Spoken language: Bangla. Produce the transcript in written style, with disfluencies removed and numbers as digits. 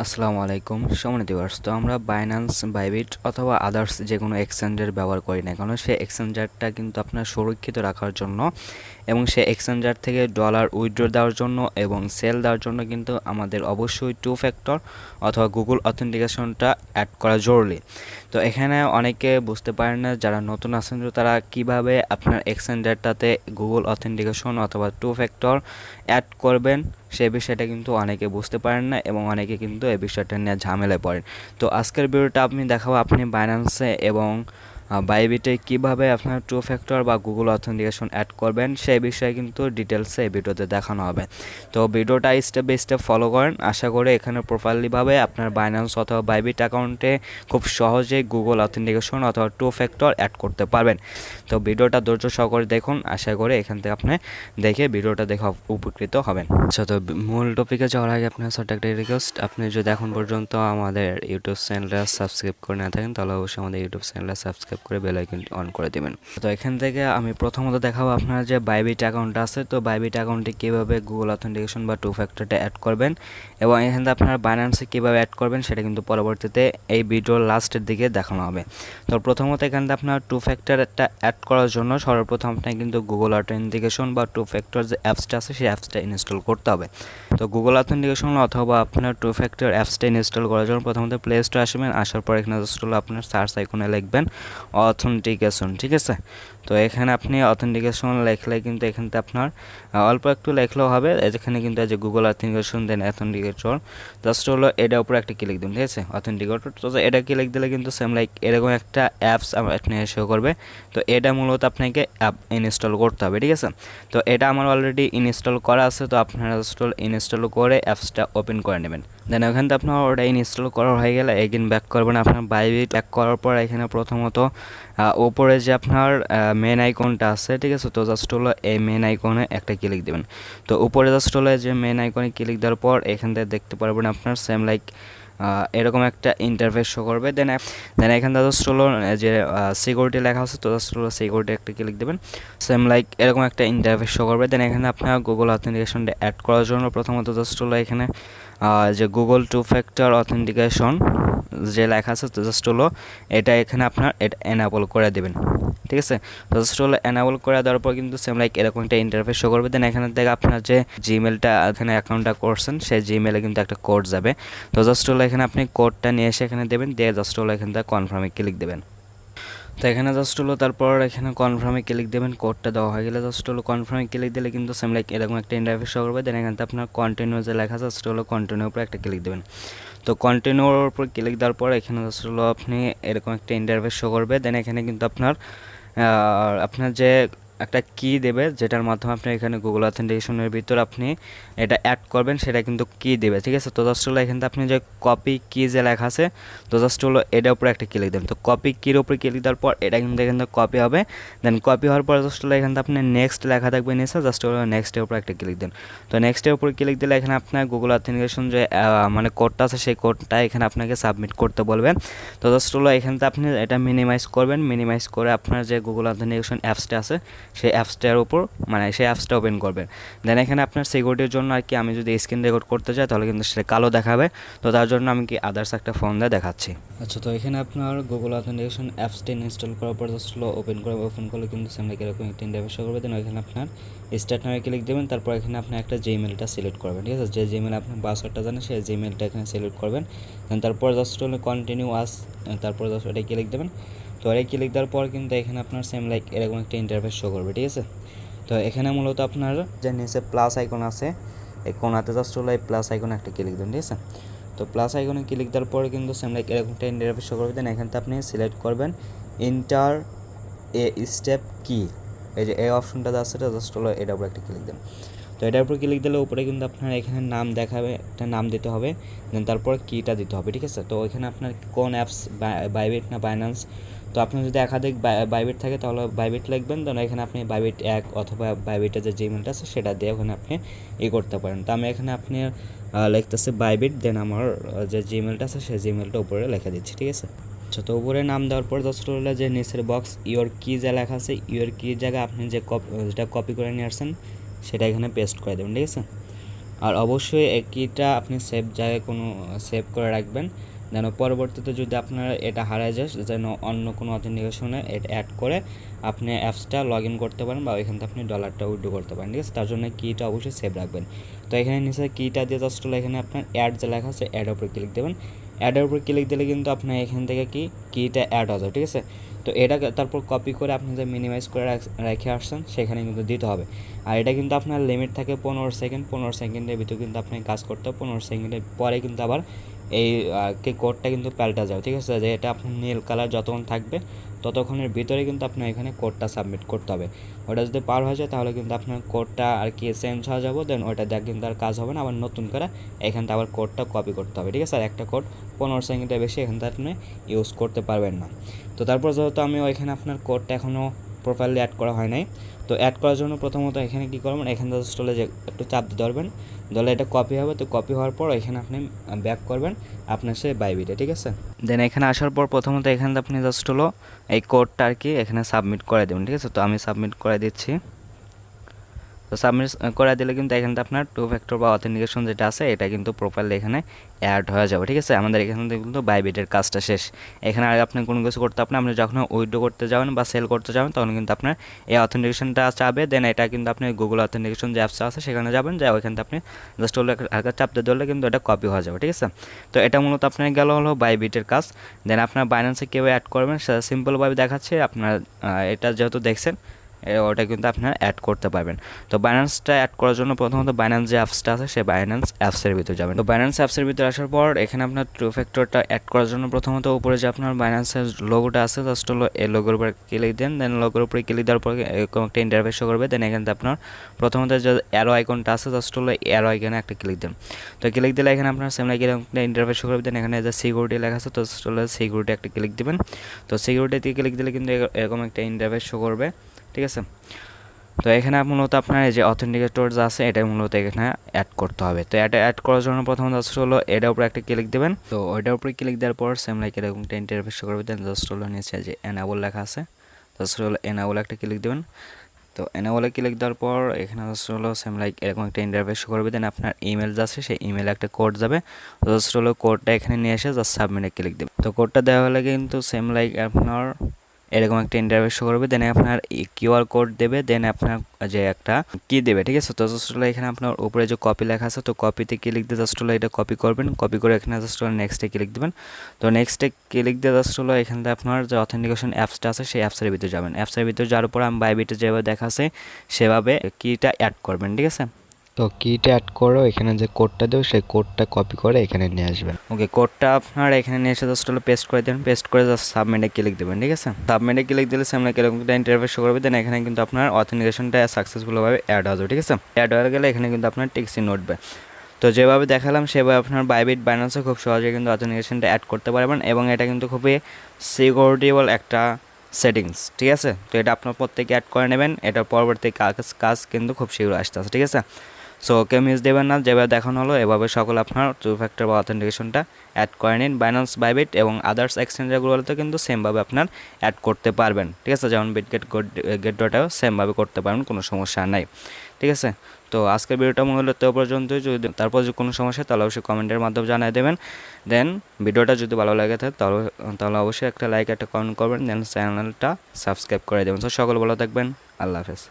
আসসালামু আলাইকুম সম্মানিত ভিউয়ার্স। তো আমরা বাইন্যান্স, বাইবিট অথবা আদার্স যে কোনো এক্সচেঞ্জের ব্যবহার করি না কেন, সেই এক্সচেঞ্জারটা কিন্তু আপনার সুরক্ষিত রাখার জন্য এবং সেই এক্সচেঞ্জার থেকে ডলার উইথড্র দেওয়ার জন্য এবং সেল দেওয়ার জন্য কিন্তু আমাদের অবশ্যই টু ফ্যাক্টর অথবা গুগল অথেন্টিকেশনটা অ্যাড করা জরুরি। তো এখানে অনেকে বুঝতে পারেন না, যারা নতুন আছেন তো তারা কিভাবে আপনার এক্সচেঞ্জারটাতে গুগল অথেন্টিকেশন অথবা টু ফ্যাক্টর অ্যাড করবেন সেই বিষয়টা কিন্তু অনেকে বুঝতে পারেন না এবং অনেকে কিন্তু এই বিষয়টা নিয়ে ঝামেলায় পড়েন। তো আজকের ভিডিওটা আপনি দেখাবো আপনি বাইন্যান্সে এবং বাইবিটে কিভাবে আপনার টু ফ্যাক্টর বা গুগল অথেন্টিকেশন অ্যাড করবেন সেই বিষয়ে কিন্তু ডিটেলসে এই ভিডিওতে দেখানো হবে। তো ভিডিওটা স্টেপ বাই স্টেপ ফলো করেন, আশা করি এখানে প্রপারলিভাবে আপনার বাইন্যান্স অথবা বাইবিট অ্যাকাউন্টে খুব সহজেই গুগল অথেন্টিকেশন অথবা টু ফ্যাক্টর অ্যাড করতে পারবেন। তো ভিডিওটা ধৈর্য সহকারে দেখুন, আশা করি এখান থেকে আপনি দেখে ভিডিওটা দেখে উপকৃত হবেন। আচ্ছা, তো মূল টপিকে যাওয়ার আগে আপনার ছোট্ট একটা রিকোয়েস্ট, আপনি যদি এখন পর্যন্ত আমাদের ইউটিউব চ্যানেলটা সাবস্ক্রাইব করে না থাকেন তাহলে অবশ্যই আমাদের ইউটিউব চ্যানেলটা সাবস্ক্রাইব করে বেল আইকনটি অন করে দেবেন। তো এখান থেকে আমি প্রথমত দেখাবো আপনার যে বাইবিট অ্যাকাউন্ট আছে, তো বাইবিট অ্যাকাউন্টে কীভাবে গুগল অথেন্টিকেশন বা টু ফ্যাক্টরটা অ্যাড করবেন এবং এখান থেকে আপনার বাইন্যান্সে কীভাবে অ্যাড করবেন সেটা কিন্তু পরবর্তীতে এই ভিডিওর লাস্টের দিকে দেখানো হবে। তো প্রথমত এখান থেকে আপনার টু ফ্যাক্টরটা অ্যাড করার জন্য সর্বপ্রথম আপনার কিন্তু গুগল অথেন্টিকেশন বা টু ফ্যাক্টর যে অ্যাপসটা আছে সেই অ্যাপসটা ইনস্টল করতে হবে। তো গুগল অথেন্টিকেশন অথবা আপনার টু ফ্যাক্টর অ্যাপসটা ইনস্টল করার জন্য প্রথমত প্লে স্টোরে আসবেন, আসার পর এখানে জাস্ট হলো আপনার সার্চ আইকনে লিখবেন অথেন্টিকেশন, ঠিক আছে। তো এখানে আপনি অথেন্টিকেশন লেখলে কিন্তু এখানতে আপনার অল্প একটু লেখলেও হবে, এখানে কিন্তু এই যে গুগল অথেন্টিকেশন দেন অথেন্টিকেটর জাস্ট হলো এটা উপরে একটা ক্লিক দিন, ঠিক আছে, অথেন্টিকেটর। তো এটা ক্লিক দিলে কিন্তু সেম লাইক এরকম একটা অ্যাপস আপনি শো করবে। তো এটা মূলত আপনাকে অ্যাপ ইনস্টল করতে হবে, ঠিক আছে। তো এটা আমার অলরেডি ইনস্টল করা আছে, তো আপনারা ইনস্টল করে অ্যাপসটা ওপেন করে নেবেন। দেন ওখান থেকে আপনার ওটা ইনস্টল করা হয়ে গেলে এগেন ব্যাক করবেন। আপনার বাইবিট ব্যাক করার পর এখানে প্রথমত ওপরে যে আপনার মেন আইকনটা আছে, ঠিক আছে, তো জাস্ট হলো এই মেন আইকনে একটা ক্লিক দেবেন। তো উপরে জাস্ট হলো যে মেন আইকনে ক্লিক দেওয়ার পর এখান থেকে দেখতে পারবেন আপনার সেম লাইক এরকম একটা ইন্টারফেস শো করবে। দেন এখান থেকে জাস্ট হলো যে সিকিউরিটি লেখা আছে, তো জাস্ট হলো সিকিউরিটি একটা ক্লিক দেবেন, সেম লাইক এরকম একটা ইন্টারফেস শো করবে। দেন এখানে আপনার গুগল অথেন্টিকেশনটা অ্যাড করার জন্য প্রথমত জাস্ট হলো এখানে যে গুগল টু ফ্যাক্টর অথেন্টিকেশন যে লেখা আছে, তো জাস্ট হলো এটা এখানে আপনার এটা এনাবল করে দেবেন, ঠিক আছে। তো জাস্ট হলো এনাবল করে দেওয়ার পর কিন্তু সেম লাইক এরকম একটা ইন্টারফেস শো করবে। দেন এখানে থেকে আপনার যে জিমেলটা এখানে অ্যাকাউন্টটা করছেন সেই জিমেলে কিন্তু একটা কোড যাবে। তো জাস্ট হলো এখানে আপনি কোডটা নিয়ে এসে এখানে দেবেন, দিয়ে জাস্ট হলো এখান থেকে কনফার্মে ক্লিক দেবেন। তো এখানে জাস্ট হলো তারপর এখানে কনফার্মে ক্লিক দেবেন, কোডটা দেওয়া হয়ে গেলে জাস্ট হলো কনফার্মে ক্লিক দিলে কিন্তু সেম লাইক এরকম একটা ইন্টারফেস শো করবে। দেন এখান থেকে আপনার কন্টিনিউ যে লেখা আছে জাস্ট হলো কন্টিনিউর উপরে একটা ক্লিক দেবেন। তো কন্টিনিউর উপর ক্লিক দেওয়ার পর এখানে জাস্ট হলো আপনি এরকম একটা ইন্টারফেস শো করবে। দেন এখানে কিন্তু আপনার যে একটা কি দেবে যেটার মাধ্যমে আপনি এখানে গুগল অথেন্টিকেশনের ভিতর আপনি এটা অ্যাড করবেন সেটা কিন্তু কি দেবে, ঠিক আছে। তো জাস্ট হলো এখান থেকে আপনি যে কপি কি যে লেখা আছে, তো জাস্ট হলো এটার উপরে একটা ক্লিক দেবেন। তো কপি কির উপরে ক্লিক দেওয়ার পর এটা কিন্তু এখান থেকে কপি হবে। দেন কপি হওয়ার পর জাস্ট হলো এখান থেকে আপনি নেক্সট লেখা থাকবে নিচে, জাস্ট হলো নেক্সটের উপরে একটা ক্লিক দেন। তো নেক্সটের উপরে ক্লিক দিলে এখানে আপনার গুগল অথেন্টিকেশন যে মানে কোডটা আছে সেই কোডটা এখানে আপনাকে সাবমিট করতে বলবে। তো জাস্ট হলো এখান থেকে আপনি এটা মিনিমাইজ করবেন, মিনিমাইজ করে আপনার যে গুগল অথেন্টিকেশন অ্যাপসটা আছে সেই অ্যাপসটার উপর মানে সেই অ্যাপসটা ওপেন করবেন। দেন এখানে আপনার সিকিউরিটির জন্য আর কি আমি যদি স্ক্রিন রেকর্ড করতে চাই তাহলে কিন্তু সেটা কালো দেখাবে, তো তার জন্য আমি কি আদার্স একটা ফোন দিয়ে দেখাচ্ছি। আচ্ছা, তো এখানে আপনার গুগল অথেন্টিকেশন অ্যাপসটা ইনস্টল করার পর জাস্ট ওপেন করলে কিন্তু সামনে এরকম একটা ইন্টারফেস শো করবে। দেন এখানে আপনার স্টার্ট নামে ক্লিক দেবেন, তারপর এখানে আপনি একটা জিমেলটা সিলেক্ট করবেন, ঠিক আছে, যে জিমেল আপনার পাসওয়ার্ডটা জানেন সেই জিমেলটা এখানে সিলেক্ট করবেন। দেন তারপর জাস্ট হলো কন্টিনিউ আস, তারপর জাস্ট ওটাই ক্লিক দেবেন। তো এই ক্লিক দেওয়ার পর কিন্তু এখানে আপনার সেম লাইক এরকম একটা ইন্টারফেস শো করবে, ঠিক আছে। তো এখানে মূলত আপনার যে নিচে প্লাস আইকন আছে এই কোনাতে জাস্ট হলো এই প্লাস আইকনে একটা ক্লিক দেন, ঠিক আছে। তো প্লাস আইকনে ক্লিক দেওয়ার পরে কিন্তু সেম লাইক এরকম একটা ইন্টারফেস শো করবে। দেন এখান থেকে আপনি সিলেক্ট করবেন ইন্টার এ স্টেপ কি, এই যে এই অপশনটা আছে এটা জাস্ট হলো এটার উপর একটা ক্লিক দেন। তো এটার উপর ক্লিক দিলে উপরে কিন্তু আপনার এখানে নাম দেখাবে, একটা নাম দিতে হবে, দেন তারপর কিটা দিতে হবে, ঠিক আছে। তো এখানে আপনার কোন অ্যাপস বাইবিট না বাইন্যান্স, তো আপনার যদি একাধিক বাইবিট থাকে তাহলে বাইবিট লিখবেন। তো এখানে আপনি বাইবিট 1 অথবা বাইবিটের যে জিমেলটা আছে সেটা দিয়ে ওখানে আপনি করতে পারেন। তো আমি এখানে আপনি লিখতেছি বাইবিট, দেন আমার যে জিমেলটা আছে সেই জিমেলটা উপরে লিখে দিচ্ছি, ঠিক আছে। আচ্ছা, তো উপরে নাম দেওয়ার পর জাস্ট হলো যে নিচের বক্স ইওর কি যা লেখা আছে ইওর কি জায়গায় আপনি যেটা কপি করে নিয়ে আসছেন সেটা এখানে পেস্ট করে দেবেন, ঠিক আছে। আর অবশ্যই এই কিটা আপনি সেভ জায়গায় সেভ করে রাখবেন, যেন পরবর্তীতে যদি আপনার এটা হারায় যায় যেন অন্য কোনো অথেন্টিকেশনে এটা অ্যাড করে আপনি অ্যাপসটা লগ ইন করতে পারেন বা ওইখান থেকে আপনি ডলারটা উইথড্র করতে পারেন। ঠিক আছে, তার জন্য কিটা অবশ্যই সেভ রাখবেন। তো এখানে নিচে কিটা দিয়ে জাস্ট হলো এখানে আপনার অ্যাড যে লেখা আছে অ্যাডের উপরে ক্লিক দেবেন। অ্যাডের উপরে ক্লিক দিলে কিন্তু আপনার এখান থেকে কিটা অ্যাড হয়ে যাবে। ঠিক আছে, তো এটাকে তারপর কপি করে আপনি যে মিনিমাইজ করে রেখে আসছেন সেখানে কিন্তু দিতে হবে। আর এটা কিন্তু আপনার লিমিট থাকে 15 সেকেন্ড। 15 সেকেন্ডের ভিতরে কিন্তু আপনি কাজ করতে হবে। 15 সেকেন্ডের পরে কিন্তু আবার এই কোডটা কিন্তু পাল্টা যাবে। ঠিক আছে, যে এটা আপনার নীল কালার যতক্ষণ থাকবে ততক্ষণের ভিতরে কিন্তু আপনার এখানে কোডটা সাবমিট করতে হবে। ওটা যদি পার হয়ে যায় তাহলে কিন্তু আপনার কোডটা আর কি চেঞ্জ হয়ে যাবে, দেন ওটা দেখ কিন্তু আর কাজ হবে না, আবার নতুন করে এখান থেকে আবার কোডটা কপি করতে হবে। ঠিক আছে, আর একটা কোড 15 সেকেন্ডের বেশি এখান থেকে আপনি ইউজ করতে পারবেন না। তো তারপর যেহেতু আমি ওইখানে আপনার কোডটা এখনও প্রোফাইলে অ্যাড করা হয় নাই, তো অ্যাড করার জন্য প্রথমত এখানে কী করবেন, এখানে জাস্ট হলে যে একটু চাপ দিয়ে ধরবেন, ধরলে এটা কপি হবে। তো কপি হওয়ার পর এখানে আপনি ব্যাক করবেন আপনার সেই বাইবিটে। ঠিক আছে, দেন এখানে আসার পর প্রথমত এখানে আপনি জাস্ট হলো এই কোডটা আর কি এখানে সাবমিট করে দেবেন। ঠিক আছে, তো আমি সাবমিট করে দিচ্ছি। তো সাবমিট করে দিলে কিন্তু এখানে আপনার 2 ফ্যাক্টর বা অথেন্টিকেশন যেটা আছে এটা কিন্তু প্রোফাইলে এখানে অ্যাড হয়ে যাবে। ঠিক আছে, আমাদের এখানে কিন্তু বাইবিটের কাজটা শেষ। এখানে আর আপনি কোনো কিছু করতে আপনি যখন উইথড্র করতে যাবেন বা সেল করতে যাবেন তখন কিন্তু আপনার এই অথেন্টিকেশনটা চাবে, দেন এটা কিন্তু আপনি গুগল অথেন্টিকেশন যে অ্যাপসটা আছে সেখানে যাবেন, যা ওইখানে আপনি জাস্ট হলো হালকা চাপতে ধরলে কিন্তু এটা কপি হয়ে যাবে। ঠিক আছে, তো এটা মূলত আপনার গেল হলো বাইবিটের কাজ। দেন আপনার বাইন্যান্সে কেউ অ্যাড করবেন সেটা সিম্পলভাবে দেখাচ্ছে। আপনার এটা যেহেতু দেখছেন ওটা কিন্তু আপনারা অ্যাড করতে পারবেন। তো বাইন্যান্সটা অ্যাড করার জন্য প্রথমত বাইন্যান্স যে অ্যাপসটা আছে সেই বাইন্যান্স অ্যাপসের ভিতরে যাবেন। তো বাইন্যান্স অ্যাপসের ভিতরে আসার পর এখানে আপনার 2 ফ্যাক্টরটা অ্যাড করার জন্য প্রথমত উপরে যে আপনার বাইন্যান্সের লোগোটা আছে জাস্ট হলো এই লোগোর উপরে ক্লিক দেন, দেন লোগোর উপরে ক্লিক দেওয়ার পর এরকম একটা ইন্টারফেস শো করবে। দেন এখানে আপনার প্রথমত যে অ্যারো আইকনটা আছে জাস্ট হলো অ্যারো আইকনে একটা ক্লিক দেন। তো ক্লিক দিলে এখানে আপনার সেম লাইক এরকম একটা ইন্টারফেস শো করবে। দেন এখানে যে সিকিউরিটি লেখা আছে তো জাস্ট হলো সিকিউরিটি একটা ক্লিক দিবেন। তো সিকিউরিটিতে ক্লিক দিলে কিন্তু এরকম একটা ইন্টারফেস শো করবে। ঠিক আছে, তো এখানে মূলত আপনার এই যে অথেন্টিকেটর যা আছে এটা মূলত এখানে অ্যাড করতে হবে। তো এটা অ্যাড করার জন্য প্রথমত জাস্ট হলো এটার উপরে একটা ক্লিক দেবেন। তো ওইটার উপরে ক্লিক দেওয়ার পর সেম লাইক এরকম একটা ইন্টারফেস করবে। দেন জাস্ট হলো নিচে যে এনাবল লেখা আছে জাস্ট হলো এনাবল একটা ক্লিক দেবেন। তো এনাবলে ক্লিক দেওয়ার পর এখানে জাস্ট হলো সেম লাইক এরকম একটা ইন্টারফেস করবে। দেন আপনার ইমেল যাচ্ছে সেই ইমেলে একটা কোড যাবে, জাস্ট হলো কোডটা এখানে নিয়ে এসে জাস্ট সাবমিটে ক্লিক দেবে। তো কোডটা দেওয়া হলে কিন্তু সেম লাইক আপনার এরকম একটা ইন্টারফেস শো করবে। দেন আপনার কিউআর কোড দেবে, দেন আপনার যে একটা কি দেবে। ঠিক আছে, তো জাস্ট হলো এখানে আপনার উপরে যে কপি লেখা আছে তো কপিতে ক্লিক দিয়ে জাস্ট হলো এটা কপি করবেন। কপি করে এখানে জাস্ট হলো নেক্সটে ক্লিক দেবেন। তো নেক্সটে ক্লিক দিয়ে জাস্ট হলো এখান থেকে আপনার যে অথেন্টিকেশন অ্যাপসটা আছে সেই অ্যাপসের ভিতরে যাবেন। অ্যাপসের ভিতরে যাওয়ার পর আমি বাইবিটে যেভাবে দেখা আছে সেভাবে কিটা অ্যাড করবেন। ঠিক আছে, তো কিটা অ্যাড করো এখানে যে কোডটা দেবো সেই কোডটা কপি করে এখানে নিয়ে আসবেন। ওকে, কোডটা আপনার এখানে নিয়ে এসে জাস্ট হলো পেস্ট করে দেবেন। পেস্ট করে জাস্ট সাবমিটে ক্লিক দেবেন। ঠিক আছে, সাবমিটে ক্লিক দিলে সামনে এরকম একটা ইন্টারফেস শো করবে। দেন এখানে কিন্তু আপনার অথেন্টিকেশনটা সাকসেসফুলভাবে অ্যাড হয়ে যাবে। ঠিক আছে, অ্যাড হয়ে গেলে এখানে কিন্তু আপনার টিকসিন উঠবে। তো যেভাবে দেখালাম সেভাবে আপনার বাইবিট বাইন্যান্সে খুব সহজে কিন্তু অথেন্টিকেশনটা অ্যাড করতে পারবেন এবং এটা কিন্তু খুবই সিকিউরিটিবল একটা সেটিংস। ঠিক আছে, তো এটা আপনার প্রত্যেকে অ্যাড করে নেবেন। এটার পরবর্তী কাজ কিন্তু খুব শীঘ্র আসতেছে। ঠিক আছে, সো ওকে মিস দেবেন না, যেভাবে দেখানো হলো এভাবে সকল আপনার 2 ফ্যাক্টর বা অথেন্টিকেশনটা অ্যাড করে নিন। বাইন্যান্স বাইবিট এবং আদার্স এক্সচেঞ্জারগুলোতে কিন্তু সেমভাবে আপনার অ্যাড করতে পারবেন। ঠিক আছে, যেমন বিটগেট গেটটাও সেমভাবে করতে পারবেন, কোনো সমস্যা নাই। ঠিক আছে, তো আজকের ভিডিওটা মূলত পর্যন্তই। যদি তারপর যদি কোনো সমস্যা তাহলে অবশ্যই কমেন্টের মাধ্যমে জানিয়ে দেবেন। দেন ভিডিওটা যদি ভালো লাগে থাকে তাহলে অবশ্যই একটা লাইক একটা কমেন্ট করবেন। দেন চ্যানেলটা সাবস্ক্রাইব করে দেবেন। তো সকল ভালো থাকবেন, আল্লাহ হাফেজ।